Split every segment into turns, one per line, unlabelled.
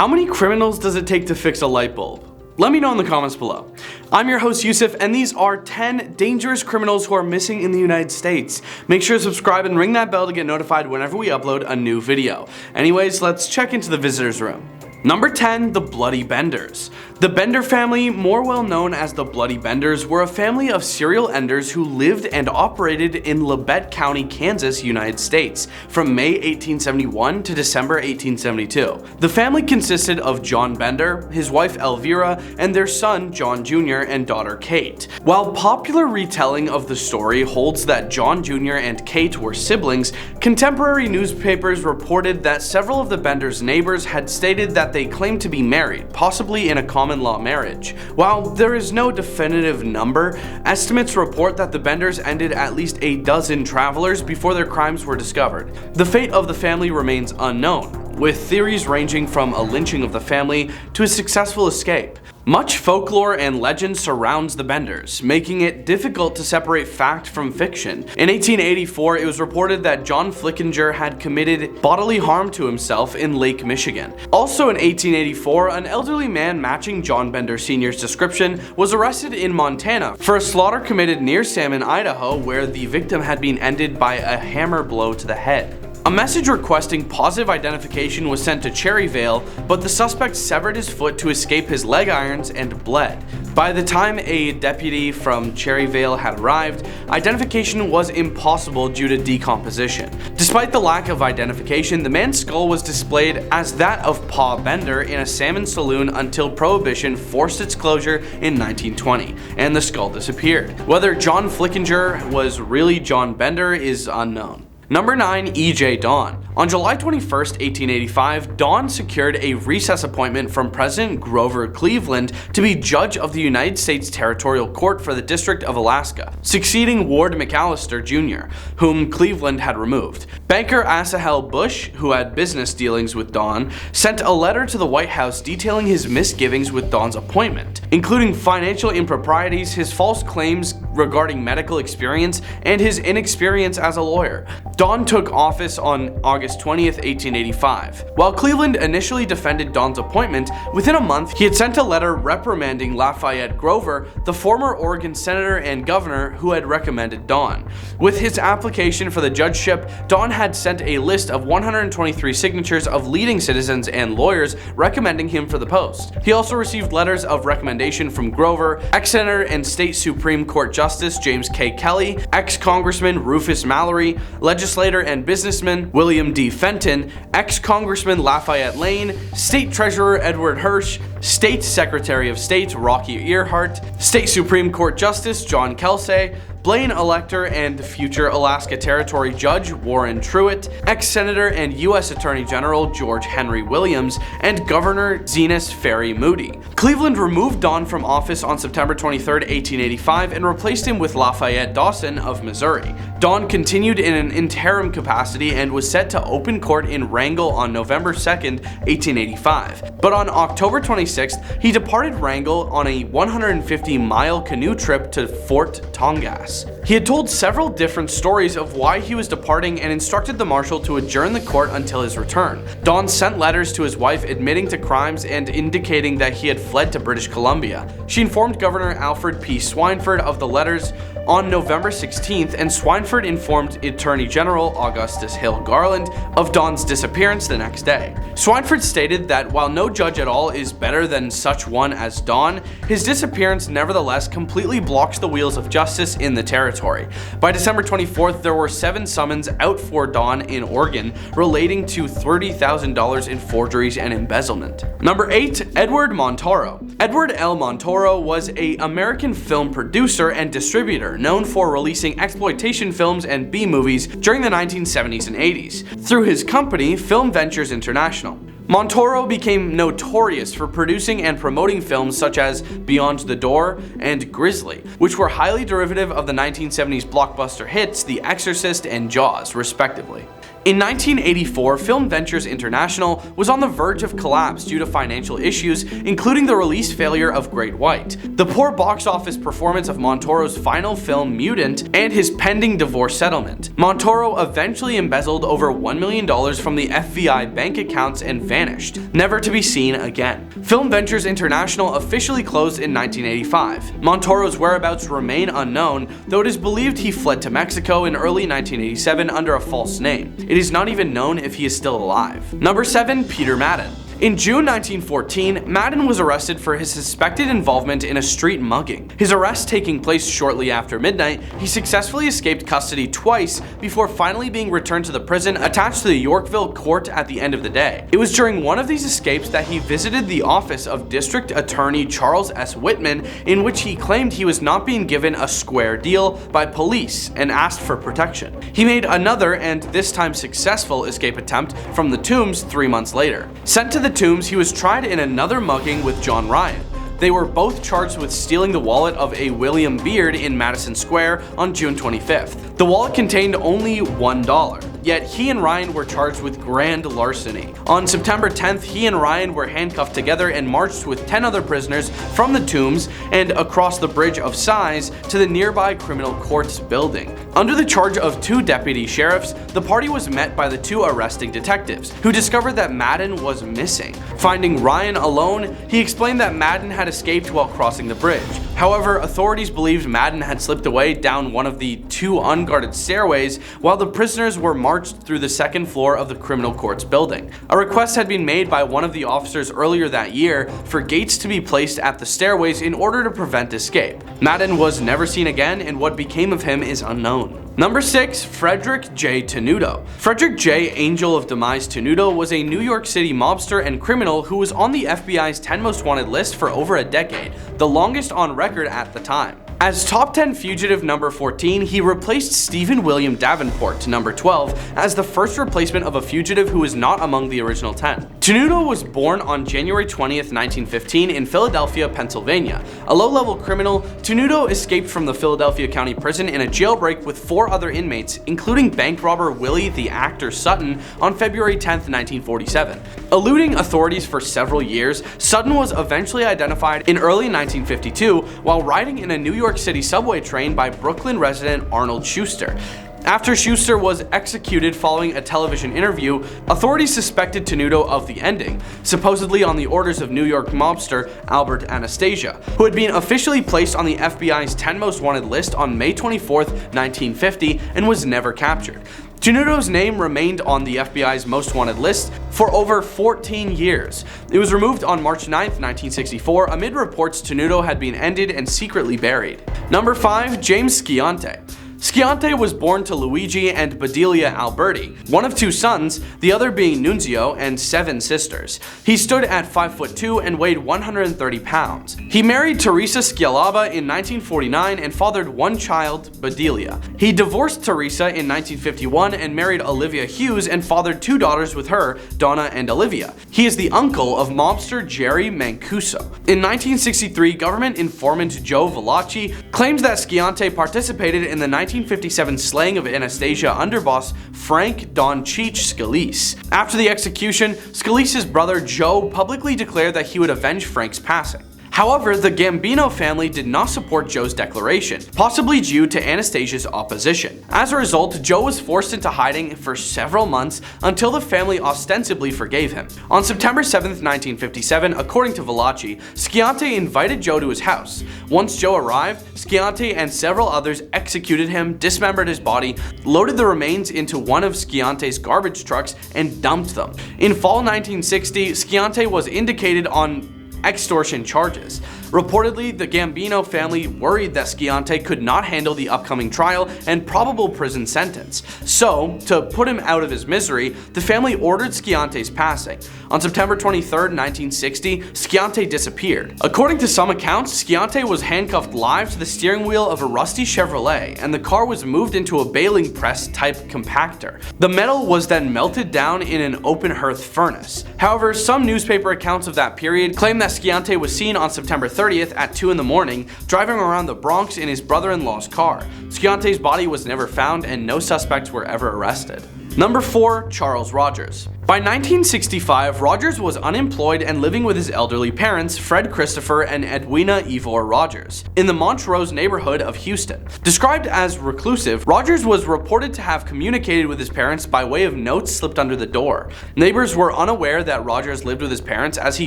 How many criminals does it take to fix a light bulb? Let me know in the comments below. I'm your host Yusuf, and these are 10 dangerous criminals who are missing in the United States. Make sure to subscribe and ring that bell to get notified whenever we upload a new video. Anyways, let's check into the visitors room. Number 10, the Bloody Benders. The Bender family, more well known as the Bloody Benders, were a family of serial enders who lived and operated in Labette County, Kansas, United States, from May 1871 to December 1872. The family consisted of John Bender, his wife Elvira, and their son John Jr. and daughter Kate. While popular retelling of the story holds that John Jr. and Kate were siblings, contemporary newspapers reported that several of the Benders' neighbors had stated that they claimed to be married, possibly in a common law marriage. While there is no definitive number, estimates report that the Benders ended at least a dozen travelers before their crimes were discovered. The fate of the family remains unknown, with theories ranging from a lynching of the family to a successful escape. Much folklore and legend surrounds the Benders, making it difficult to separate fact from fiction. In 1884, it was reported that John Flickinger had committed bodily harm to himself in Lake Michigan. Also in 1884, an elderly man matching John Bender Sr.'s description was arrested in Montana for a slaughter committed near Salmon, Idaho, where the victim had been ended by a hammer blow to the head. A message requesting positive identification was sent to Cherryvale, but the suspect severed his foot to escape his leg irons and bled. By the time a deputy from Cherryvale had arrived, identification was impossible due to decomposition. Despite the lack of identification, the man's skull was displayed as that of Pa Bender in a salmon saloon until Prohibition forced its closure in 1920, and the skull disappeared. Whether John Flickinger was really John Bender is unknown. Number 9, E.J. Don. On July 21, 1885, Don secured a recess appointment from President Grover Cleveland to be judge of the United States Territorial Court for the District of Alaska, succeeding Ward McAllister Jr., whom Cleveland had removed. Banker Asahel Bush, who had business dealings with Don, sent a letter to the White House detailing his misgivings with Don's appointment, including financial improprieties, his false claims regarding medical experience, and his inexperience as a lawyer. Don took office on August 20th, 1885. While Cleveland initially defended Don's appointment, within a month he had sent a letter reprimanding Lafayette Grover, the former Oregon senator and governor who had recommended Don. With his application for the judgeship, Don had sent a list of 123 signatures of leading citizens and lawyers recommending him for the post. He also received letters of recommendation from Grover, ex-senator and state Supreme Court Justice James K. Kelly, ex-congressman Rufus Mallory, legislator and businessman William D. Fenton, ex-congressman Lafayette Lane, state treasurer Edward Hirsch, state secretary of state Rocky Earhart, state Supreme Court Justice John Kelsey, Blaine elector and future Alaska Territory Judge Warren Truitt, ex-senator and U.S. Attorney General George Henry Williams, and Governor Zenas Ferry Moody. Cleveland removed Don from office on September 23, 1885, and replaced him with Lafayette Dawson of Missouri. Don continued in an interim capacity and was set to open court in Wrangell on November 2, 1885. But on October 26th, he departed Wrangell on a 150-mile canoe trip to Fort Tongass. He had told several different stories of why he was departing and instructed the marshal to adjourn the court until his return. Don sent letters to his wife admitting to crimes and indicating that he had fled to British Columbia. She informed Governor Alfred P. Swineford of the letters on November 16th, and Swineford informed Attorney General Augustus Hill Garland of Don's disappearance the next day. Swineford stated that while no judge at all is better than such one as Don, his disappearance nevertheless completely blocks the wheels of justice in the territory. By December 24th, there were 7 summons out for Don in Oregon relating to $30,000 in forgeries and embezzlement. Number 8, Edward Montoro. Edward L. Montoro was an American film producer and distributor known for releasing exploitation films and B-movies during the 1970s and 80s through his company Film Ventures International. Montoro became notorious for producing and promoting films such as Beyond the Door and Grizzly, which were highly derivative of the 1970s blockbuster hits The Exorcist and Jaws, respectively. In 1984, Film Ventures International was on the verge of collapse due to financial issues, including the release failure of Great White, the poor box office performance of Montoro's final film Mutant, and his pending divorce settlement. Montoro eventually embezzled over $1 million from the FBI bank accounts and vanished, never to be seen again. Film Ventures International officially closed in 1985. Montoro's whereabouts remain unknown, though it is believed he fled to Mexico in early 1987 under a false name. It is not even known if he is still alive. Number 7. Peter Madden. In June 1914, Madden was arrested for his suspected involvement in a street mugging. His arrest taking place shortly after midnight, he successfully escaped custody twice before finally being returned to the prison attached to the Yorkville court at the end of the day. It was during one of these escapes that he visited the office of District Attorney Charles S. Whitman, in which he claimed he was not being given a square deal by police and asked for protection. He made another and this time successful escape attempt from the Tombs 3 months later. Sent to the Tombs, he was tried in another mugging with John Ryan. They were both charged with stealing the wallet of a William Beard in Madison Square on June 25th. The wallet contained only $1. Yet he and Ryan were charged with grand larceny. On September 10th, he and Ryan were handcuffed together and marched with 10 other prisoners from the Tombs and across the Bridge of Sighs to the nearby criminal courts building. Under the charge of 2 deputy sheriffs, the party was met by the 2 arresting detectives, who discovered that Madden was missing. Finding Ryan alone, he explained that Madden had escaped while crossing the bridge. However, authorities believed Madden had slipped away down one of the 2 unguarded stairways while the prisoners were marched through the 2nd floor of the criminal courts building. A request had been made by one of the officers earlier that year for gates to be placed at the stairways in order to prevent escape. Madden was never seen again, and what became of him is unknown. Number 6. Frederick J. Tenuto. Frederick J. Angel of Demise Tenuto was a New York City mobster and criminal who was on the FBI's 10 most wanted list for over a decade, the longest on record at the time. As top 10 fugitive number 14, he replaced Stephen William Davenport, number 12, as the first replacement of a fugitive who was not among the original 10. Tenuto was born on January 20th, 1915 in Philadelphia, Pennsylvania. A low-level criminal, Tenuto escaped from the Philadelphia County Prison in a jailbreak with 4 other inmates, including bank robber Willie the Actor Sutton, on February 10th, 1947. Eluding authorities for several years, Sutton was eventually identified in early 1952 while riding in a New York City subway train by Brooklyn resident Arnold Schuster. After Schuster was executed following a television interview, authorities suspected Tenuto of the ending, supposedly on the orders of New York mobster Albert Anastasia, who had been officially placed on the FBI's 10 most wanted list on May 24, 1950, and was never captured. Tenuto's name remained on the FBI's most wanted list for over 14 years. It was removed on March 9, 1964, amid reports Tenuto had been ended and secretly buried. Number 5. James Squillante. Squillante was born to Luigi and Bedelia Alberti, one of 2 sons, the other being Nunzio, and 7 sisters. He stood at 5'2" and weighed 130 pounds. He married Teresa Schialaba in 1949 and fathered 1 child, Bedelia. He divorced Teresa in 1951 and married Olivia Hughes and fathered 2 daughters with her, Donna and Olivia. He is the uncle of mobster Jerry Mancuso. In 1963, government informant Joe Valachi claimed that Squillante participated in the 1957 slaying of Anastasia underboss Frank Don Cheech Scalise. After the execution, Scalise's brother Joe publicly declared that he would avenge Frank's passing. However, the Gambino family did not support Joe's declaration, possibly due to Anastasia's opposition. As a result, Joe was forced into hiding for several months until the family ostensibly forgave him. On September 7, 1957, according to Valachi, Squillante invited Joe to his house. Once Joe arrived, Squillante and several others executed him, dismembered his body, loaded the remains into one of Squillante's garbage trucks, and dumped them. In fall 1960, Squillante was indicted on extortion charges. Reportedly, the Gambino family worried that Squillante could not handle the upcoming trial and probable prison sentence. So, to put him out of his misery, the family ordered Squillante's passing. On September 23, 1960, Squillante disappeared. According to some accounts, Squillante was handcuffed live to the steering wheel of a rusty Chevrolet, and the car was moved into a baling press type compactor. The metal was then melted down in an open hearth furnace. However, some newspaper accounts of that period claim that Squillante was seen on September 30th at 2 in the morning driving around the Bronx in his brother-in-law's car. Squillante's body was never found and no suspects were ever arrested. Number 4. Charles Rogers. By 1965, Rogers was unemployed and living with his elderly parents, Fred Christopher and Edwina Ivor Rogers, in the Montrose neighborhood of Houston. Described as reclusive, Rogers was reported to have communicated with his parents by way of notes slipped under the door. Neighbors were unaware that Rogers lived with his parents, as he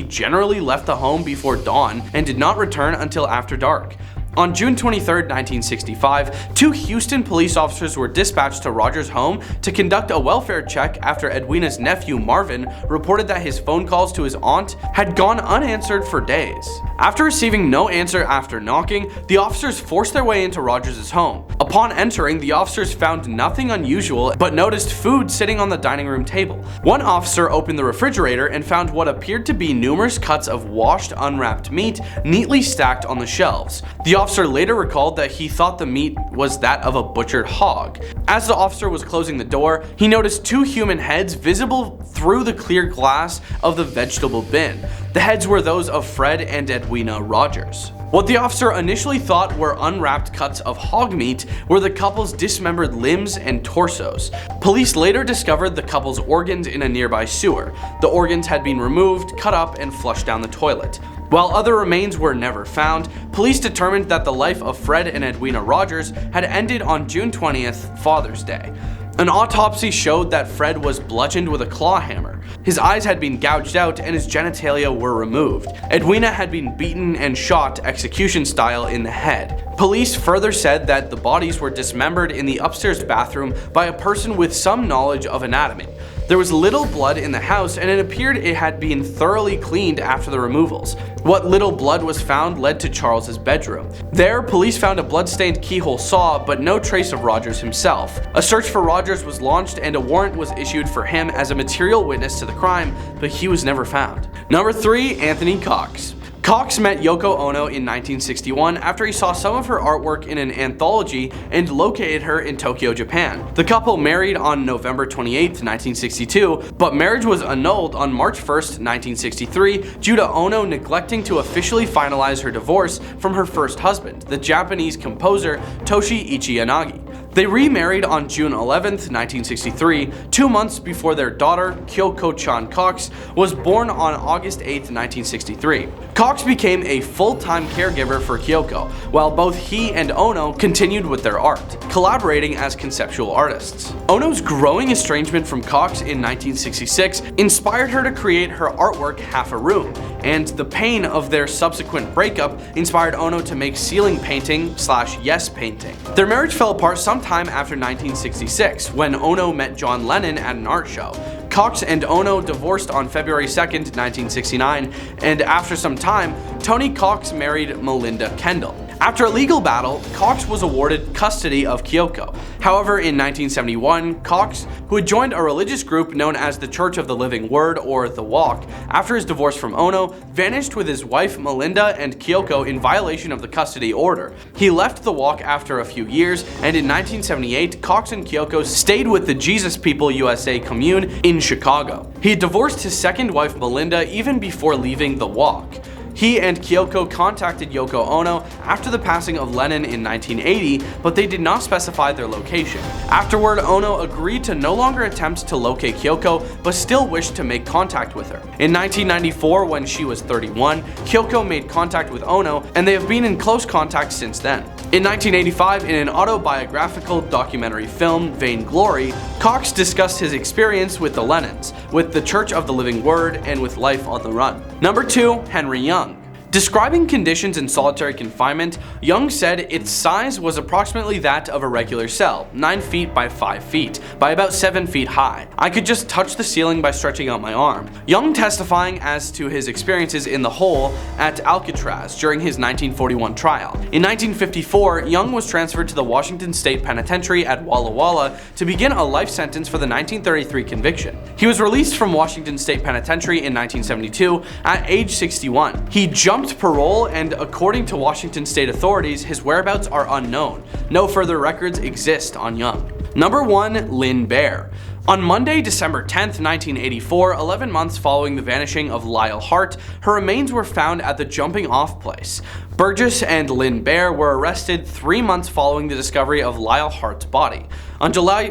generally left the home before dawn and did not return until after dark. On June 23, 1965, 2 Houston police officers were dispatched to Rogers' home to conduct a welfare check after Edwina's nephew Marvin reported that his phone calls to his aunt had gone unanswered for days. After receiving no answer after knocking, the officers forced their way into Rogers' home. Upon entering, the officers found nothing unusual but noticed food sitting on the dining room table. One officer opened the refrigerator and found what appeared to be numerous cuts of washed, unwrapped meat neatly stacked on the shelves. The officer later recalled that he thought the meat was that of a butchered hog. As the officer was closing the door, he noticed 2 human heads visible through the clear glass of the vegetable bin. The heads were those of Fred and Edwina Rogers. What the officer initially thought were unwrapped cuts of hog meat were the couple's dismembered limbs and torsos. Police later discovered the couple's organs in a nearby sewer. The organs had been removed, cut up, and flushed down the toilet. While other remains were never found, police determined that the life of Fred and Edwina Rogers had ended on June 20th, Father's Day. An autopsy showed that Fred was bludgeoned with a claw hammer. His eyes had been gouged out and his genitalia were removed. Edwina had been beaten and shot execution style in the head. Police further said that the bodies were dismembered in the upstairs bathroom by a person with some knowledge of anatomy. There was little blood in the house, and it appeared it had been thoroughly cleaned after the removals. What little blood was found led to Charles's bedroom. There, police found a blood-stained keyhole saw, but no trace of Rogers himself. A search for Rogers was launched and a warrant was issued for him as a material witness to the crime, but he was never found. Number 3. Anthony Coxs. Coxs met Yoko Ono in 1961 after he saw some of her artwork in an anthology and located her in Tokyo, Japan. The couple married on November 28, 1962, but marriage was annulled on March 1, 1963 due to Ono neglecting to officially finalize her divorce from her first husband, the Japanese composer Toshi Ichiyanagi. They remarried on June 11, 1963, 2 months before their daughter, Kyoko-chan Coxs, was born on August 8, 1963. Coxs became a full-time caregiver for Kyoko, while both he and Ono continued with their art, collaborating as conceptual artists. Ono's growing estrangement from Coxs in 1966 inspired her to create her artwork Half a Room, and the pain of their subsequent breakup inspired Ono to make ceiling painting / yes painting. Their marriage fell apart sometime after 1966, when Ono met John Lennon at an art show. Coxs and Ono divorced on February 2, 1969, and after some time, Tony Coxs married Melinda Kendall. After a legal battle, Coxs was awarded custody of Kyoko. However, in 1971, Coxs, who had joined a religious group known as the Church of the Living Word or The Walk, after his divorce from Ono, vanished with his wife Melinda and Kyoko in violation of the custody order. He left The Walk after a few years, and in 1978, Coxs and Kyoko stayed with the Jesus People USA commune in Chicago. He divorced his second wife Melinda even before leaving The Walk. He and Kyoko contacted Yoko Ono after the passing of Lennon in 1980, but they did not specify their location. Afterward, Ono agreed to no longer attempt to locate Kyoko, but still wished to make contact with her. In 1994, when she was 31, Kyoko made contact with Ono, and they have been in close contact since then. In 1985, in an autobiographical documentary film, Vain Glory, Coxs discussed his experience with the Lennons, with the Church of the Living Word, and with life on the run. Number 2. Henri Young. Describing conditions in solitary confinement, Young said its size was approximately that of a regular cell, 9 feet by 5 feet, by about 7 feet high. I could just touch the ceiling by stretching out my arm. Young testifying as to his experiences in the hole at Alcatraz during his 1941 trial. In 1954, Young was transferred to the Washington State Penitentiary at Walla Walla to begin a life sentence for the 1933 conviction. He was released from Washington State Penitentiary in 1972 at age 61. He jumped parole, and according to Washington State authorities, his whereabouts are unknown. No further records exist on Young. Number 1. Lynn Bare. On Monday, December 10th, 1984, 11 months following the vanishing of Lyle Hart, her remains were found at the jumping off place. Burgess and Lynn Bare were arrested 3 months following the discovery of Lyle Hart's body. On July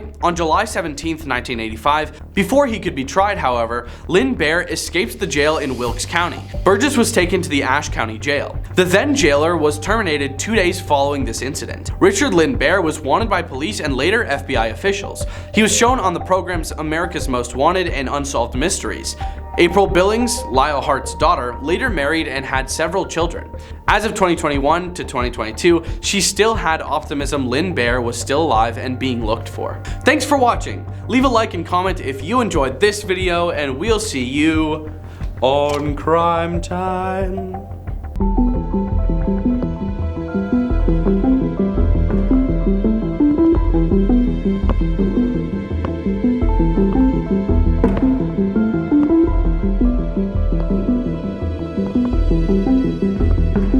17, 1985, before he could be tried, however, Lynn Bare escaped the jail in Wilkes County. Burgess was taken to the Ashe County Jail. The then jailer was terminated 2 days following this incident. Richard Lynn Bare was wanted by police and later FBI officials. He was shown on the programs America's Most Wanted and Unsolved Mysteries. April Billings, Lyle Hart's daughter, later married and had several children. As of 2021 to 2022, she still had optimism Lynn Bare was still alive and being looked for. Thanks for watching. Leave a like and comment if you enjoyed this video, and we'll see you on Crime Time.